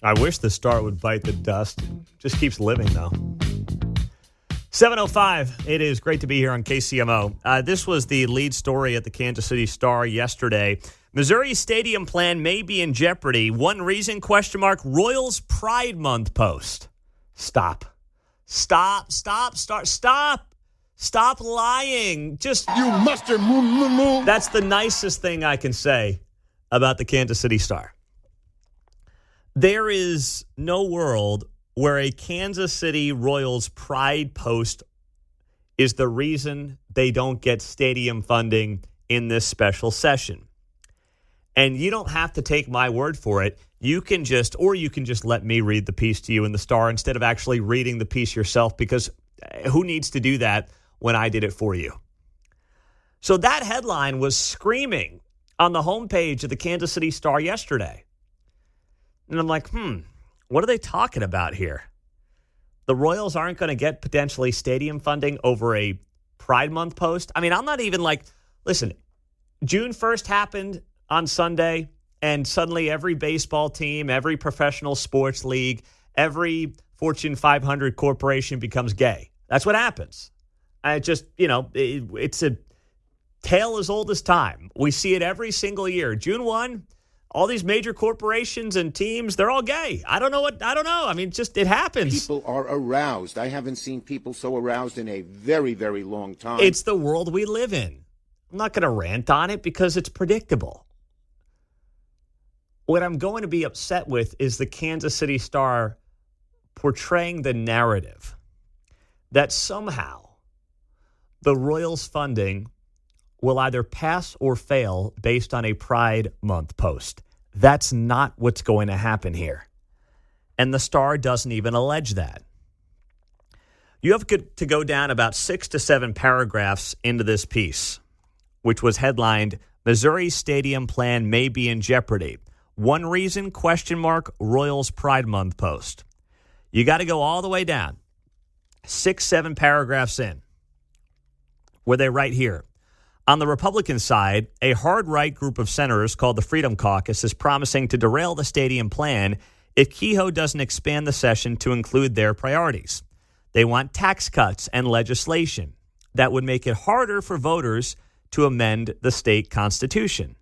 I wish the star would bite the dust. Just keeps living, though. 7:05. It is great to be here on KCMO. This was the lead story at the Kansas City Star yesterday. Missouri Stadium plan may be in jeopardy. One reason, ? Royals Pride Month post. Stop lying. Just you mustard moo. That's the nicest thing I can say about the Kansas City Star. There is no world where a Kansas City Royals Pride post is the reason they don't get stadium funding in this special session. And you don't have to take my word for it. You can just let me read the piece to you in the Star instead of actually reading the piece yourself, because who needs to do that when I did it for you? So that headline was screaming on the homepage of the Kansas City Star yesterday. And I'm like, what are they talking about here? The Royals aren't going to get potentially stadium funding over a Pride Month post? I mean, I'm not even like, listen, June 1st happened on Sunday, and suddenly every baseball team, every professional sports league, every Fortune 500 corporation becomes gay. That's what happens. It's a tale as old as time. We see it every single year. June 1, all these major corporations and teams, they're all gay. I don't know. I mean, it happens. People are aroused. I haven't seen people so aroused in a very, very long time. It's the world we live in. I'm not going to rant on it because it's predictable. What I'm going to be upset with is the Kansas City Star portraying the narrative that somehow the Royals funding will either pass or fail based on a Pride Month post. That's not what's going to happen here. And the Star doesn't even allege that. You have to go down about 6 to 7 paragraphs into this piece, which was headlined, Missouri Stadium Plan May Be in Jeopardy. One reason, ? Royals Pride Month post. You got to go all the way down. 6, 7 paragraphs in, where they write here. On the Republican side, a hard-right group of senators called the Freedom Caucus is promising to derail the stadium plan if Kehoe doesn't expand the session to include their priorities. They want tax cuts and legislation that would make it harder for voters to amend the state constitution.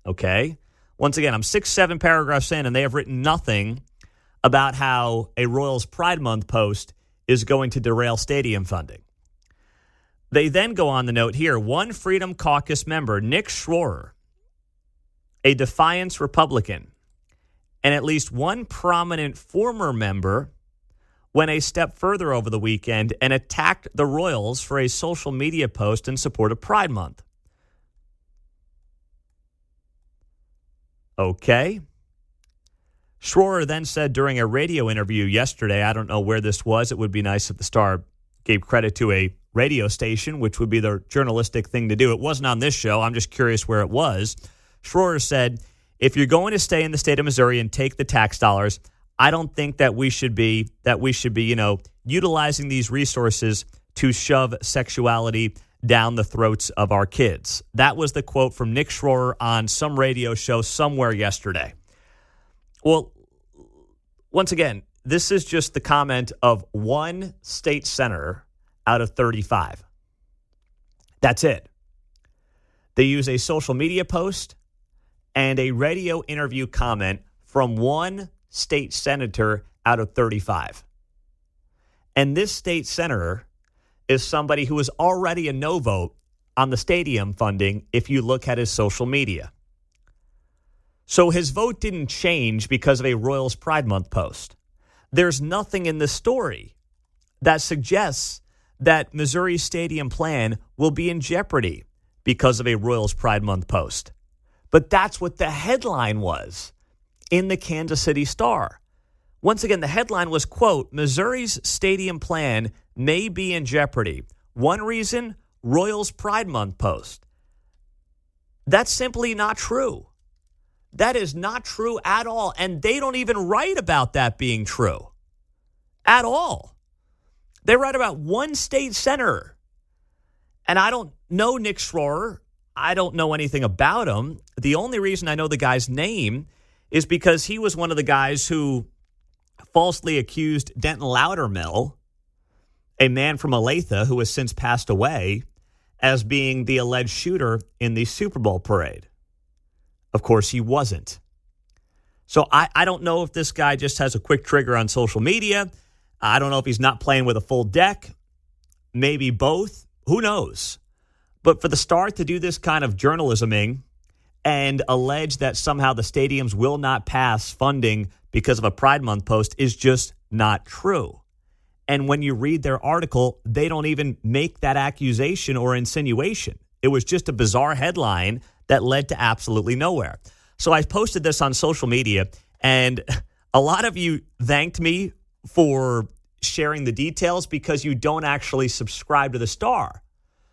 Okay? Once again, I'm 6, 7 paragraphs in, and they have written nothing about how a Royals Pride Month post is going to derail stadium funding. They then go on the note here, one Freedom Caucus member, Nick Schroer, a Defiance Republican, and at least one prominent former member went a step further over the weekend and attacked the Royals for a social media post in support of Pride Month. Okay. Schroer then said during a radio interview yesterday, I don't know where this was. It would be nice if the Star gave credit to a radio station, which would be the journalistic thing to do. It wasn't on this show. I'm just curious where it was. Schroer said, if you're going to stay in the state of Missouri and take the tax dollars, I don't think that we should be, utilizing these resources to shove sexuality down the throats of our kids. That was the quote from Nick Schroer on some radio show somewhere yesterday. Well, once again, this is just the comment of one state senator out of 35. That's it. They use a social media post and a radio interview comment from one state senator out of 35. And this state senator is somebody who is already a no vote on the stadium funding if you look at his social media. So his vote didn't change because of a Royals Pride Month post. There's nothing in the story that suggests that Missouri Stadium plan will be in jeopardy because of a Royals Pride Month post. But that's what the headline was in the Kansas City Star. Once again, the headline was, quote, Missouri's stadium plan may be in jeopardy. One reason, Royals Pride Month post. That's simply not true. That is not true at all. And they don't even write about that being true at all. They write about one state senator. And I don't know Nick Schroer. I don't know anything about him. The only reason I know the guy's name is because he was one of the guys who falsely accused Denton Loudermill, a man from Olathe who has since passed away, as being the alleged shooter in the Super Bowl parade. Of course, he wasn't. So I don't know if this guy just has a quick trigger on social media. I don't know if he's not playing with a full deck. Maybe both. Who knows? But for the Star to do this kind of journalisming and allege that somehow the stadiums will not pass funding because of a Pride Month post is just not true. And when you read their article, they don't even make that accusation or insinuation. It was just a bizarre headline that led to absolutely nowhere. So I posted this on social media, and a lot of you thanked me for sharing the details because you don't actually subscribe to the Star.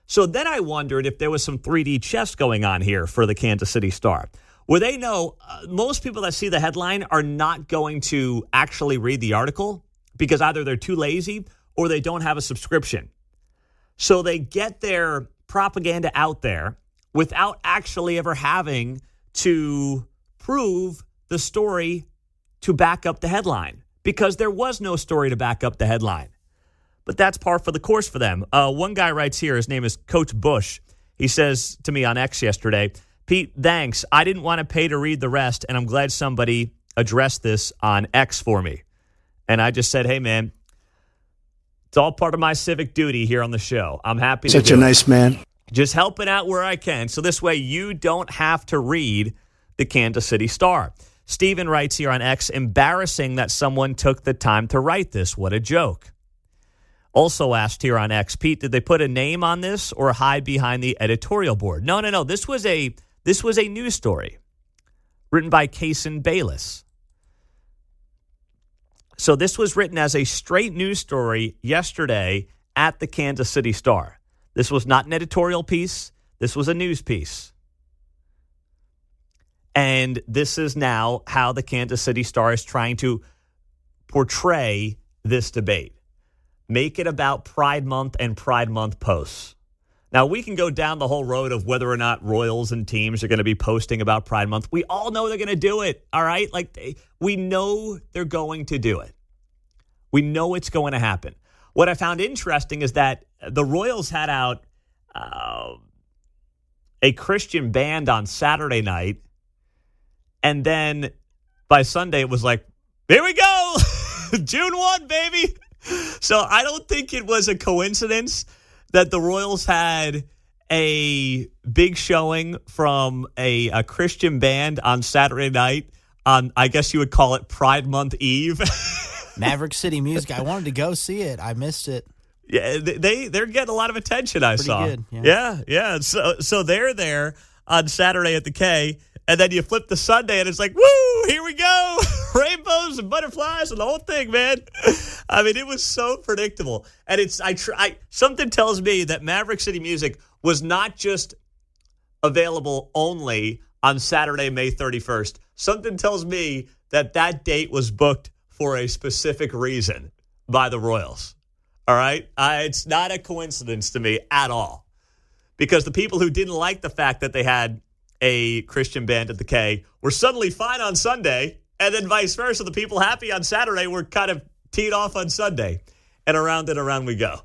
So then I wondered if there was some 3D chess going on here for the Kansas City Star, where they know most people that see the headline are not going to actually read the article because either they're too lazy or they don't have a subscription. So they get their propaganda out there without actually ever having to prove the story to back up the headline, because there was no story to back up the headline. But that's par for the course for them. One guy writes here, his name is Coach Bush. He says to me on X yesterday, Pete, thanks. I didn't want to pay to read the rest, and I'm glad somebody addressed this on X for me. And I just said, hey, man, it's all part of my civic duty here on the show. I'm happy to do it. Such a nice man. Just helping out where I can. So this way you don't have to read the Kansas City Star. Steven writes here on X, embarrassing that someone took the time to write this. What a joke. Also asked here on X, Pete, did they put a name on this or hide behind the editorial board? No. This was a news story written by Kason Bayless. So this was written as a straight news story yesterday at the Kansas City Star. This was not an editorial piece. This was a news piece. And this is now how the Kansas City Star is trying to portray this debate. Make it about Pride Month and Pride Month posts. Now, we can go down the whole road of whether or not Royals and teams are going to be posting about Pride Month. We all know they're going to do it, all right? We know they're going to do it. We know it's going to happen. What I found interesting is that the Royals had out a Christian band on Saturday night, and then by Sunday it was like, here we go, June 1, baby. So I don't think it was a coincidence that the Royals had a big showing from a Christian band on Saturday night on, I guess you would call it Pride Month Eve. Maverick City Music. I wanted to go see it. I missed it. Yeah, they're getting a lot of attention, I Pretty saw. good, Yeah. So they're there on Saturday at the K, and then you flip to Sunday, and it's like, woo, here we go. Rainbows and butterflies and the whole thing, man. I mean, it was so predictable. And something tells me that Maverick City Music was not just available only on Saturday, May 31st. Something tells me that date was booked for a specific reason by the Royals. All right? It's not a coincidence to me at all. Because the people who didn't like the fact that they had a Christian band at the K were suddenly fine on Sunday, and then vice versa. The people happy on Saturday were kind of teed off on Sunday. And around we go.